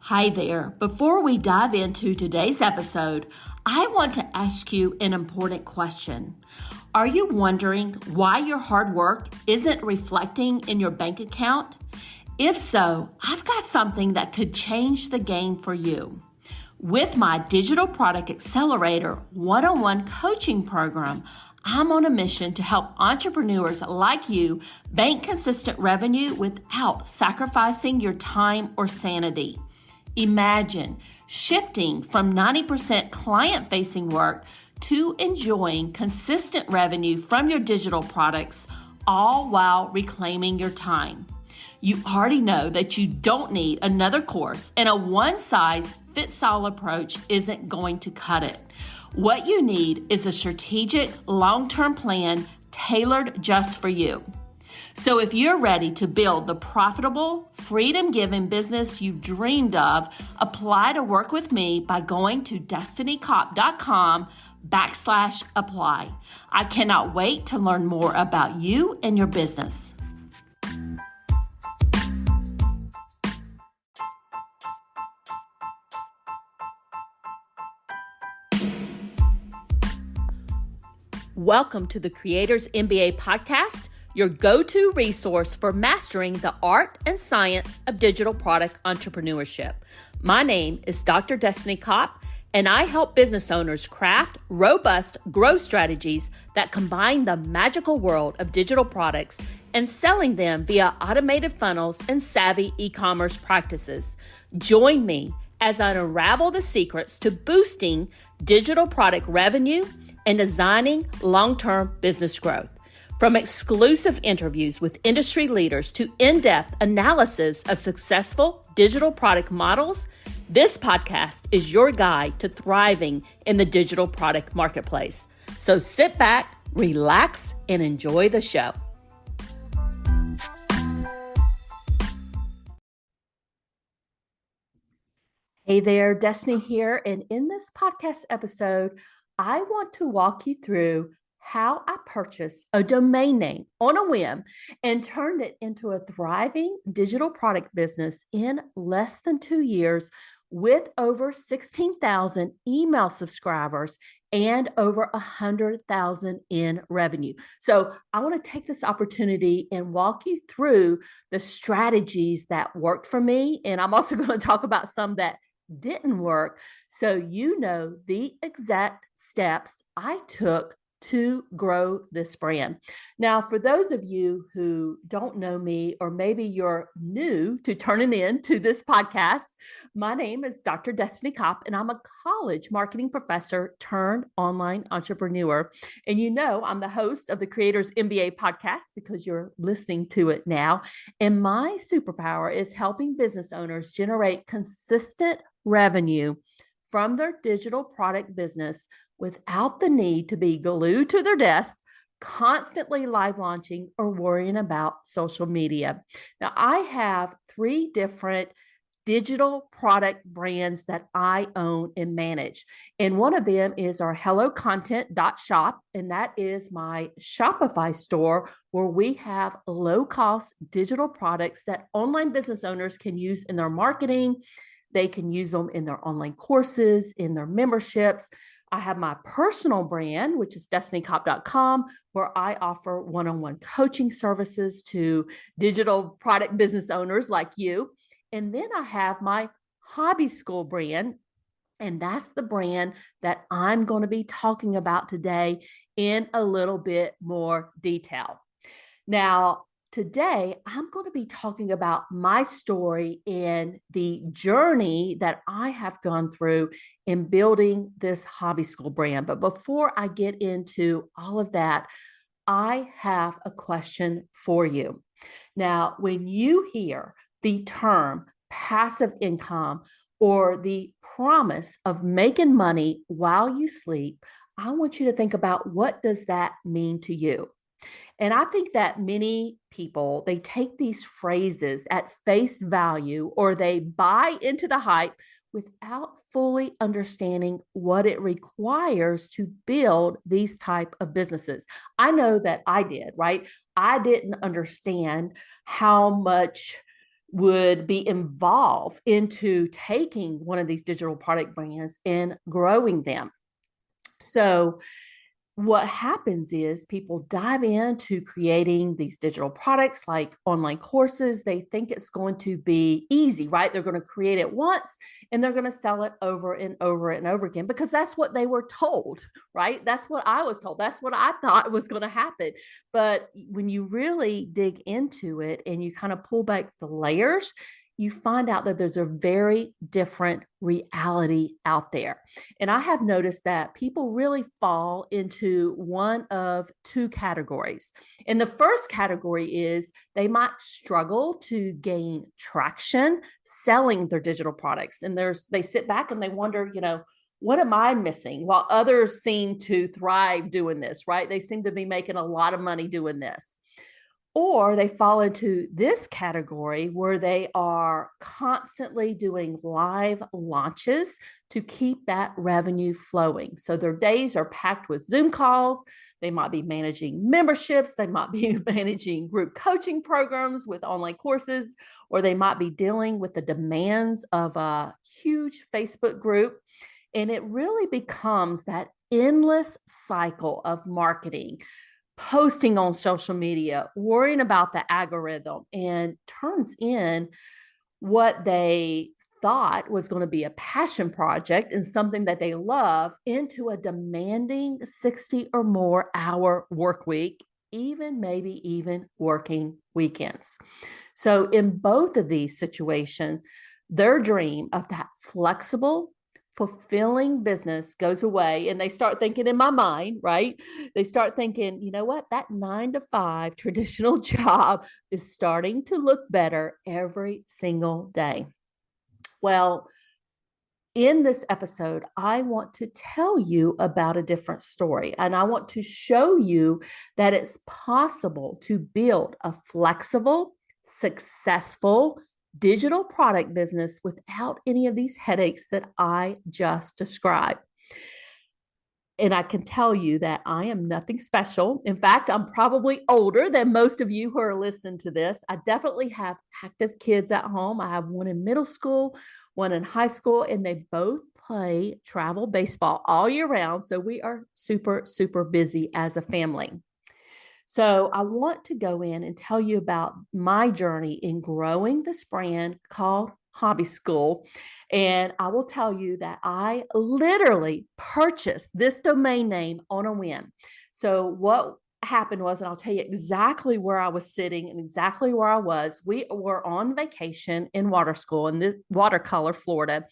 Hi there. Before we dive into today's episode, I want to ask you an important question. Are you wondering why your hard work isn't reflecting in your bank account? If so, I've got something that could change the game for you. With my Digital Product Accelerator one-on-one coaching program, I'm on a mission to help entrepreneurs like you bank consistent revenue without sacrificing your time or sanity. Imagine shifting from 90% client-facing work to enjoying consistent revenue from your digital products, all while reclaiming your time. You already know that you don't need another course, and a one-size-fits-all approach isn't going to cut it. What you need is a strategic, long-term plan tailored just for you. So if you're ready to build the profitable, freedom-giving business you've dreamed of, apply to work with me by going to destinycop.com/apply. I cannot wait to learn more about you and your business. Welcome to the Creators MBA podcast, your go-to resource for mastering the art and science of digital product entrepreneurship. My name is Dr. Destiny Kopp, and I help business owners craft robust growth strategies that combine the magical world of digital products and selling them via automated funnels and savvy e-commerce practices. Join me as I unravel the secrets to boosting digital product revenue and designing long-term business growth. From exclusive interviews with industry leaders to in-depth analysis of successful digital product models, this podcast is your guide to thriving in the digital product marketplace. So sit back, relax, and enjoy the show. Hey there, Destiny here, and in this podcast episode, I want to walk you through how I purchased a domain name on a whim and turned it into a thriving digital product business in less than 2 years with over 16,000 email subscribers and over 100,000 in revenue. So I want to take this opportunity and walk you through the strategies that worked for me. And I'm also going to talk about some that didn't work, so you know the exact steps I took to grow this brand. Now, for those of you who don't know me, or maybe you're new to turning in to this podcast, my name is Dr. Destiny Kopp, and I'm a college marketing professor turned online entrepreneur. And you know, I'm the host of the Creators MBA podcast because you're listening to it now. And my superpower is helping business owners generate consistent revenue from their digital product business without the need to be glued to their desks, constantly live launching or worrying about social media. Now, I have 3 different digital product brands that I own and manage. And one of them is our HelloContent.shop, and that is my Shopify store where we have low-cost digital products that online business owners can use in their marketing. They can use them in their online courses, in their memberships. I have my personal brand, which is destinycop.com, where I offer one-on-one coaching services to digital product business owners like you. And then I have my hobby school brand, and that's the brand that I'm going to be talking about today in a little bit more detail. Now, today, I'm going to be talking about my story and the journey that I have gone through in building this hobby school brand. But before I get into all of that, I have a question for you. Now, when you hear the term passive income or the promise of making money while you sleep, I want you to think about, what does that mean to you? And I think that many people, they take these phrases at face value, or they buy into the hype without fully understanding what it requires to build these type of businesses. I know that I did, right? I didn't understand how much would be involved into taking one of these digital product brands and growing them. So what happens is people dive into creating these digital products like online courses. They think it's going to be easy, right? They're going to create it once and they're going to sell it over and over and over again because that's what they were told, right? That's what I was told. That's what I thought was going to happen. But when you really dig into it and you kind of pull back the layers, you find out that there's a very different reality out there. And I have noticed that people really fall into one of two categories. And the first category is they might struggle to gain traction selling their digital products. And they sit back and they wonder, what am I missing? While others seem to thrive doing this, right? They seem to be making a lot of money doing this. Or they fall into this category where they are constantly doing live launches to keep that revenue flowing. So their days are packed with Zoom calls. They might be managing memberships. They might be managing group coaching programs with online courses, or they might be dealing with the demands of a huge Facebook group. And it really becomes that endless cycle of marketing, posting on social media, worrying about the algorithm, and turns in what they thought was going to be a passion project and something that they love into a demanding 60 or more hour work week, maybe even working weekends. So in both of these situations, their dream of that flexible, fulfilling business goes away, and they start thinking, in my mind, right? They start thinking, you know what? That 9 to 5 traditional job is starting to look better every single day. Well, in this episode, I want to tell you about a different story, and I want to show you that it's possible to build a flexible, successful digital product business without any of these headaches that I just described. And I can tell you that I am nothing special. In fact, I'm probably older than most of you who are listening to this. I definitely have active kids at home. I have one in middle school, one in high school, and they both play travel baseball all year round. So we are super, super busy as a family. So I want to go in and tell you about my journey in growing this brand called Hobby School. And I will tell you that I literally purchased this domain name on a whim. So what happened was, and I'll tell you exactly where I was sitting and exactly where I was. We were on vacation in Waterschool in this Watercolor, Florida.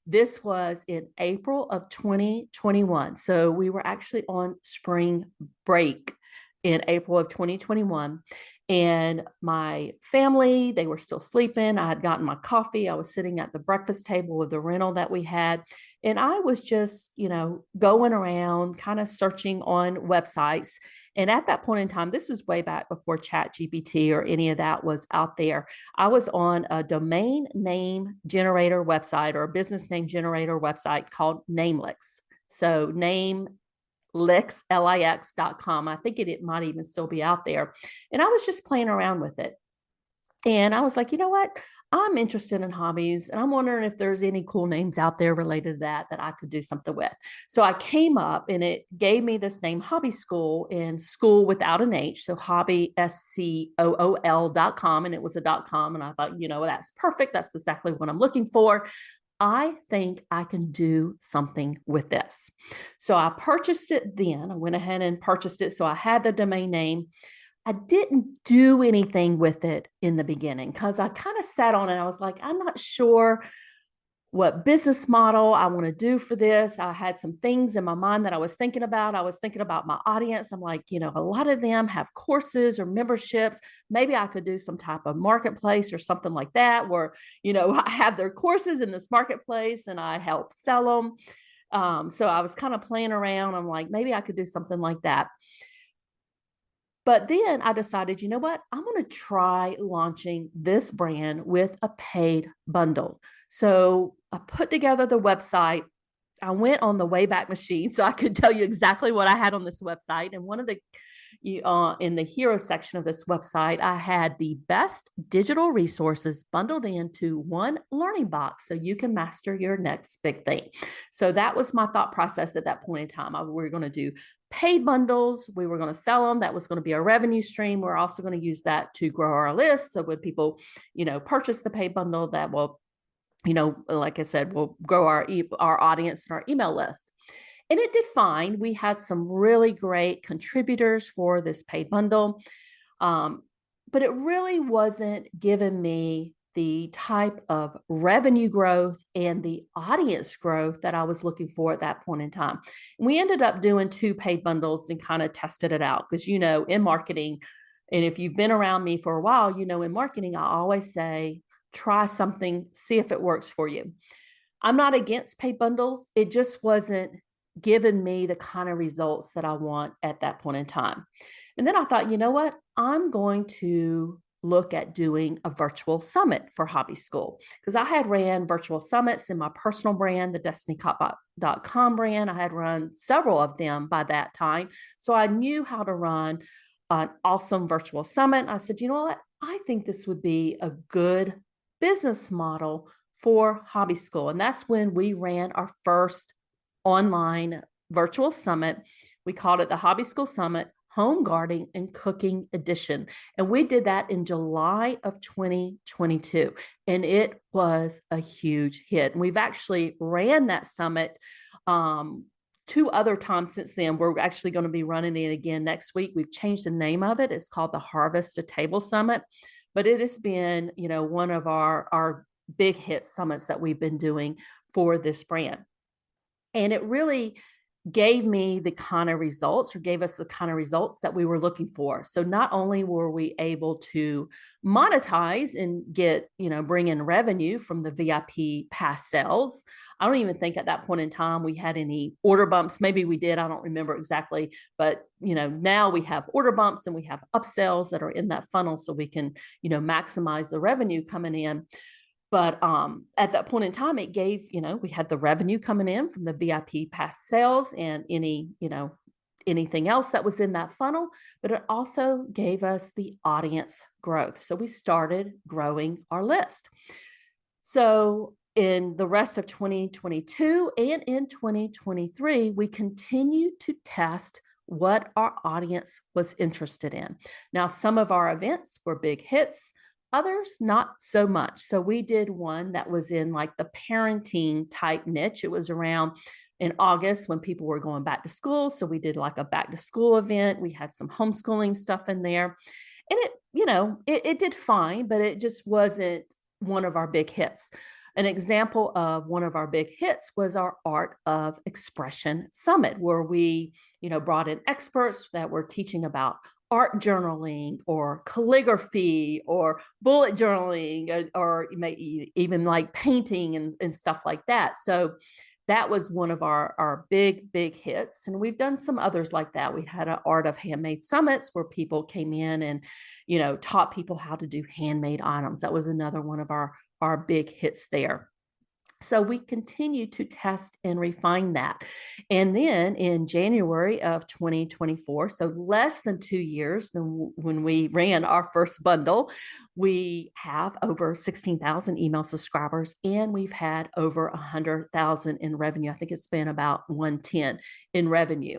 This was in April of 2021. So we were actually on spring break in April of 2021. And my family, they were still sleeping. I had gotten my coffee. I was sitting at the breakfast table of the rental that we had. And I was just, going around, kind of searching on websites. And at that point in time, this is way back before ChatGPT or any of that was out there. I was on a domain name generator website, or a business name generator website called Namelix. So Lix.com. I think it might even still be out there. And I was just playing around with it. And I was like, you know what? I'm interested in hobbies, and I'm wondering if there's any cool names out there related to that I could do something with. So I came up and it gave me this name, Hobby School, and school without an H. So hobby, SCOOL.com. And it was a .com. And I thought, that's perfect. That's exactly what I'm looking for. I think I can do something with this. So I purchased it then. I went ahead and purchased it. So I had the domain name. I didn't do anything with it in the beginning because I kind of sat on it. I was like, I'm not sure what business model I want to do for this. I had some things in my mind that I was thinking about. I was thinking about my audience. I'm like, a lot of them have courses or memberships. Maybe I could do some type of marketplace or something like that where, I have their courses in this marketplace and I help sell them. So I was kind of playing around. I'm like, maybe I could do something like that. But then I decided, you know what? I'm going to try launching this brand with a paid bundle. So I put together the website. I went on the Wayback Machine so I could tell you exactly what I had on this website. And one of the in the hero section of this website, I had the best digital resources bundled into one learning box so you can master your next big thing. So that was my thought process at that point in time. We were going to do paid bundles. We were going to sell them. That was going to be our revenue stream. We're also going to use that to grow our list. So when people, purchase the paid bundle, that will, like I said, will grow our audience and our email list. And it did fine. We had some really great contributors for this paid bundle. But it really wasn't giving me the type of revenue growth and the audience growth that I was looking for at that point in time. And we ended up doing 2 paid bundles and kind of tested it out because, in marketing, and if you've been around me for a while, in marketing, I always say, try something, see if it works for you. I'm not against paid bundles. It just wasn't giving me the kind of results that I want at that point in time. And then I thought, you know what? I'm going to look at doing a virtual summit for Hobby School because I had ran virtual summits in my personal brand, the DestinyCop.com brand. I had run several of them by that time. So I knew how to run an awesome virtual summit. I said, you know what? I think this would be a good business model for Hobby School. And that's when we ran our first online virtual summit. We called it the Hobby School Summit Home Gardening and Cooking Edition. And we did that in July of 2022. And it was a huge hit. And we've actually ran that summit 2 other times since then. We're actually going to be running it again next week. We've changed the name of it. It's called the Harvest to Table Summit. But it has been, one of our big hit summits that we've been doing for this brand. And it really gave me the kind of results, or gave us the kind of results that we were looking for. So not only were we able to monetize and get, bring in revenue from the VIP pass sales. I don't even think at that point in time we had any order bumps. Maybe we did. I don't remember exactly. But, now we have order bumps and we have upsells that are in that funnel so we can, maximize the revenue coming in. But at that point in time, it gave, we had the revenue coming in from the VIP pass sales and anything else that was in that funnel, but it also gave us the audience growth. So we started growing our list. So in the rest of 2022 and in 2023, we continued to test what our audience was interested in. Now, some of our events were big hits. Others, not so much. So we did one that was in like the parenting type niche. It was around in August when people were going back to school. So we did like a back to school event. We had some homeschooling stuff in there. And it did fine, but it just wasn't one of our big hits. An example of one of our big hits was our Art of Expression Summit, where we, brought in experts that were teaching about art journaling or calligraphy or bullet journaling or even like painting and stuff like that. So that was one of our big hits. And we've done some others like that. We had an Art of Handmade Summits where people came in and, taught people how to do handmade items. That was another one of our big hits there. So we continue to test and refine that. And then in January of 2024, so less than 2 years than when we ran our first bundle, we have over 16,000 email subscribers and we've had over 100,000 in revenue. I think it's been about 110 in revenue.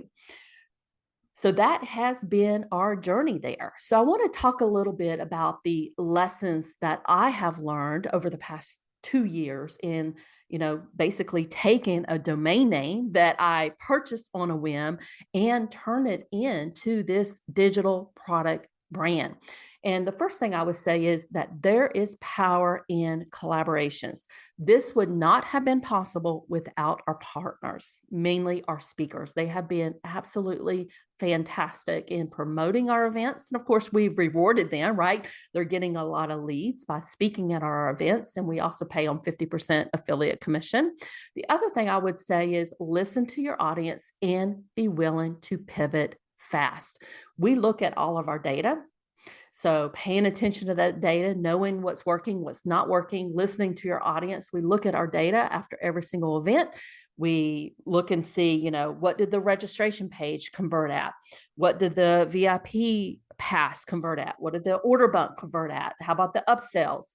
So that has been our journey there. So I want to talk a little bit about the lessons that I have learned over the past 2 years in, basically taking a domain name that I purchased on a whim and turn it into this digital product brand. And the first thing I would say is that there is power in collaborations. This would not have been possible without our partners, mainly our speakers. They have been absolutely fantastic in promoting our events. And of course, we've rewarded them, right? They're getting a lot of leads by speaking at our events. And we also pay them 50% affiliate commission. The other thing I would say is listen to your audience and be willing to pivot fast. We look at all of our data. So paying attention to that data, knowing what's working, what's not working, listening to your audience. We look at our data after every single event. We look and see, what did the registration page convert at? What did the VIP pass convert at? What did the order bump convert at? How about the upsells?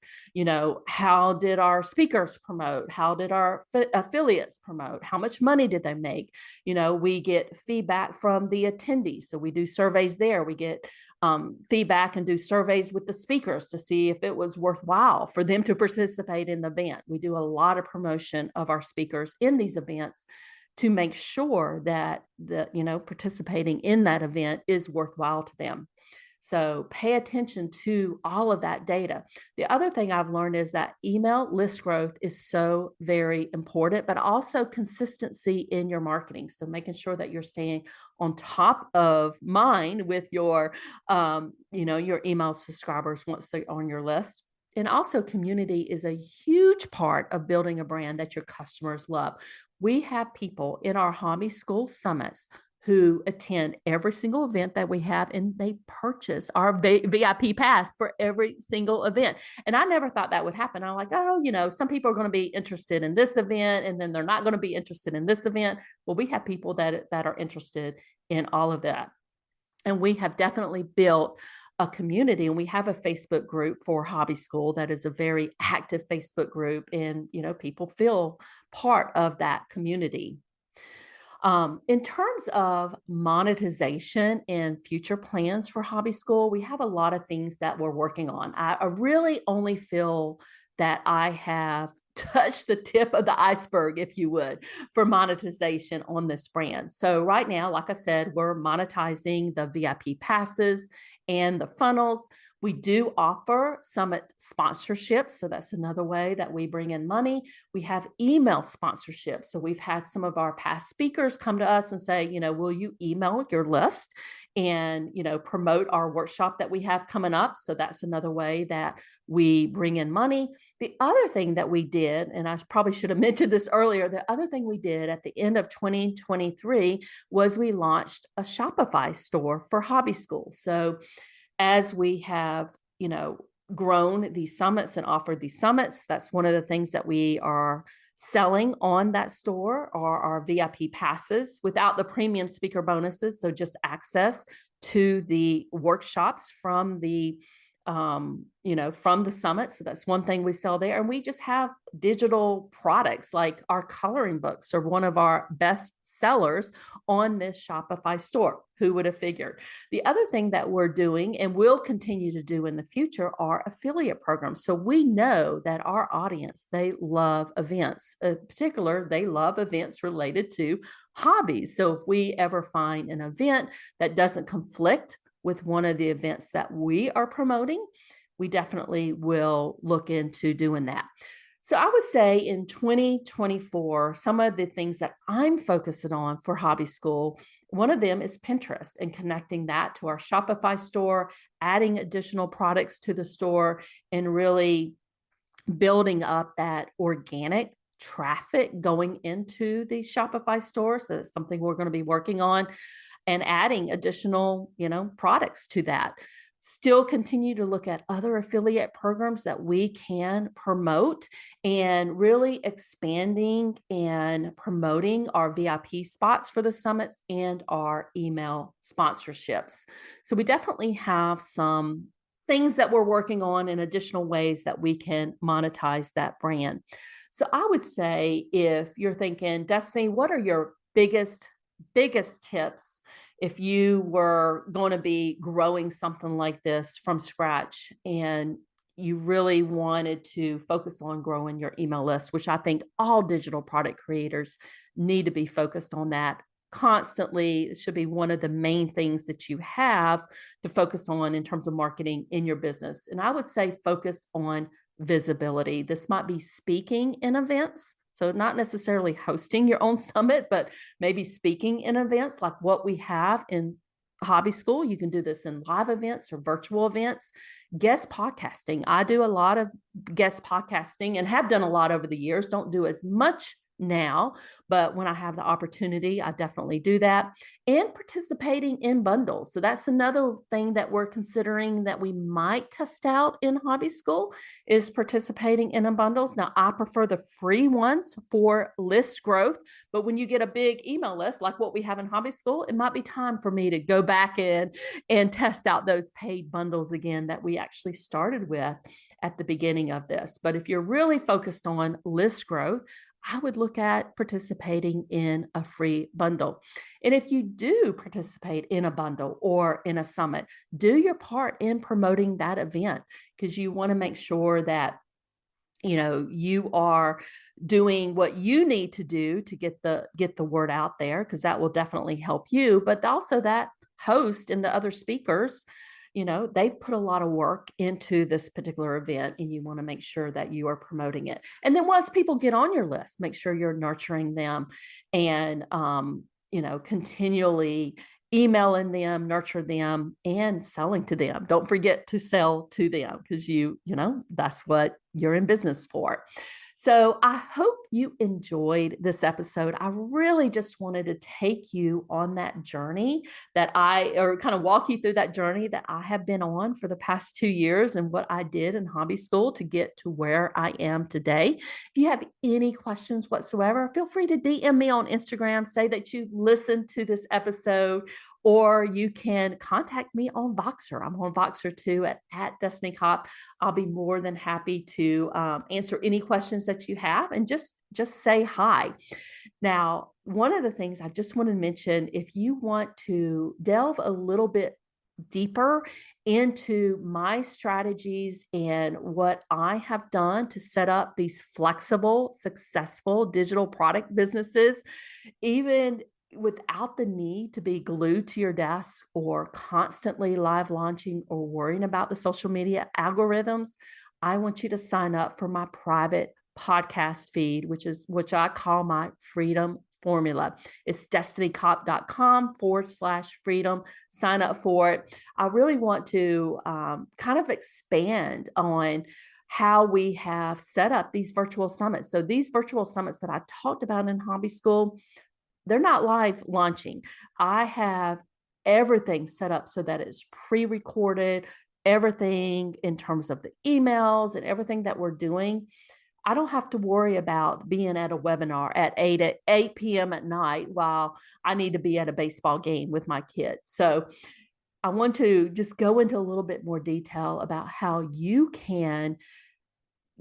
How did our speakers promote? How did our affiliates promote? How much money did they make? We get feedback from the attendees. So we do surveys there. We get feedback and do surveys with the speakers to see if it was worthwhile for them to participate in the event. We do a lot of promotion of our speakers in these events to make sure that participating in that event is worthwhile to them. So pay attention to all of that data. The other thing I've learned is that email list growth is so very important, but also consistency in your marketing. So making sure that you're staying on top of mind with your email subscribers once they're on your list. And also community is a huge part of building a brand that your customers love. We have people in our Hobby School Summits who attend every single event that we have, and they purchase our VIP pass for every single event. And I never thought that would happen. I'm like, some people are going to be interested in this event, and then they're not going to be interested in this event. Well, we have people that are interested in all of that. And we have definitely built a community, and we have a Facebook group for Hobby School that is a very active Facebook group, and people feel part of that community. In terms of monetization and future plans for Hobby School, we have a lot of things that we're working on. I really only feel that I have touched the tip of the iceberg, if you would, for monetization on this brand. So right now, like I said, we're monetizing the VIP passes and the funnels. We do offer Summit sponsorships. So that's another way that we bring in money. We have email sponsorships. So we've had some of our past speakers come to us and say, will you email your list and, promote our workshop that we have coming up? So that's another way that we bring in money. The other thing that we did, and I probably should have mentioned this earlier, the other thing we did at the end of 2023 was we launched a Shopify store for Hobby School. So as we have, grown these summits and offered these summits, that's one of the things that we are selling on that store are our VIP passes without the premium speaker bonuses. So just access to the workshops from the from the summit. So that's one thing we sell there. And we just have digital products like our coloring books are one of our best sellers on this Shopify store. Who would have figured? The other thing that we're doing and will continue to do in the future are affiliate programs. So we know that our audience, they love events. In particular, they love events related to hobbies. So if we ever find an event that doesn't conflict with one of the events that we are promoting, we definitely will look into doing that. So I would say in 2024, some of the things that I'm focusing on for Hobby School, one of them is Pinterest and connecting that to our Shopify store, adding additional products to the store, and really building up that organic traffic going into the Shopify store. So that's something we're going to be working on, and adding additional, products to that. Still continue to look at other affiliate programs that we can promote, and really expanding and promoting our VIP spots for the summits and our email sponsorships. So we definitely have some things that we're working on and additional ways that we can monetize that brand. So I would say, if you're thinking, Destiny, what are your biggest tips if you were going to be growing something like this from scratch and you really wanted to focus on growing your email list, which I think all digital product creators need to be focused on that constantly. It should be one of the main things that you have to focus on in terms of marketing in your business. And I would say focus on visibility. This might be speaking in events. So not necessarily hosting your own summit, but maybe speaking in events like what we have in Hobby School. You can do this in live events or virtual events. Guest podcasting. I do a lot of guest podcasting and have done a lot over the years. Don't do as much now, but when I have the opportunity, I definitely do that. And participating in bundles. So that's another thing that we're considering that we might test out in hobby school is participating in bundles. Now, I prefer the free ones for list growth, but when you get a big email list like what we have in hobby school, it might be time for me to go back in and test out those paid bundles again that we actually started with at the beginning of this. But if you're really focused on list growth, I would look at participating in a free bundle. And if you do participate in a bundle or in a summit, do your part in promoting that event, because you want to make sure that you are doing what you need to do to get the word out there, because that will definitely help you. But also that host and the other speakers, they've put a lot of work into this particular event, and you want to make sure that you are promoting it. And then once people get on your list, make sure you're nurturing them and, continually emailing them, nurture them, and selling to them. Don't forget to sell to them, because that's what you're in business for. So I hope you enjoyed this episode. I really just wanted to take you on that journey or kind of walk you through that journey that I have been on for the past 2 years and what I did in hobby school to get to where I am today. If you have any questions whatsoever, feel free to DM me on Instagram, say that you've listened to this episode, or you can contact me on Voxer. I'm on Voxer too at Destiny Cop. I'll be more than happy to answer any questions that you have, and just say hi. Now, one of the things I just want to mention, if you want to delve a little bit deeper into my strategies and what I have done to set up these flexible, successful digital product businesses, even without the need to be glued to your desk or constantly live launching or worrying about the social media algorithms, I want you to sign up for my private podcast feed, which I call my freedom formula. It's destinycop.com/freedom. Sign up for it. I really want to kind of expand on how we have set up these virtual summits. So these virtual summits that I talked about in hobby school, they're not live launching. I have everything set up so that it's pre-recorded, everything in terms of the emails and everything that we're doing. I don't have to worry about being at a webinar at 8 p.m. at night while I need to be at a baseball game with my kids. So I want to just go into a little bit more detail about how you can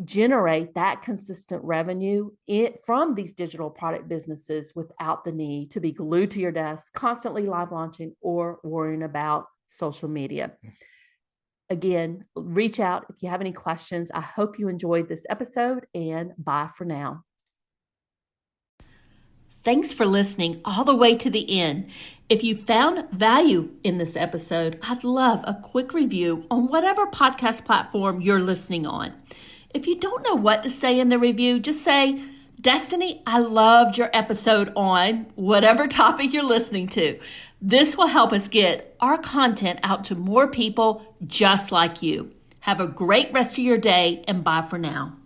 generate that consistent revenue from these digital product businesses without the need to be glued to your desk, constantly live launching, or worrying about social media. Again, reach out if you have any questions. I hope you enjoyed this episode, and bye for now. Thanks for listening all the way to the end. If you found value in this episode, I'd love a quick review on whatever podcast platform you're listening on. If you don't know what to say in the review, just say, Destiny, I loved your episode on whatever topic you're listening to. This will help us get our content out to more people just like you. Have a great rest of your day, and bye for now.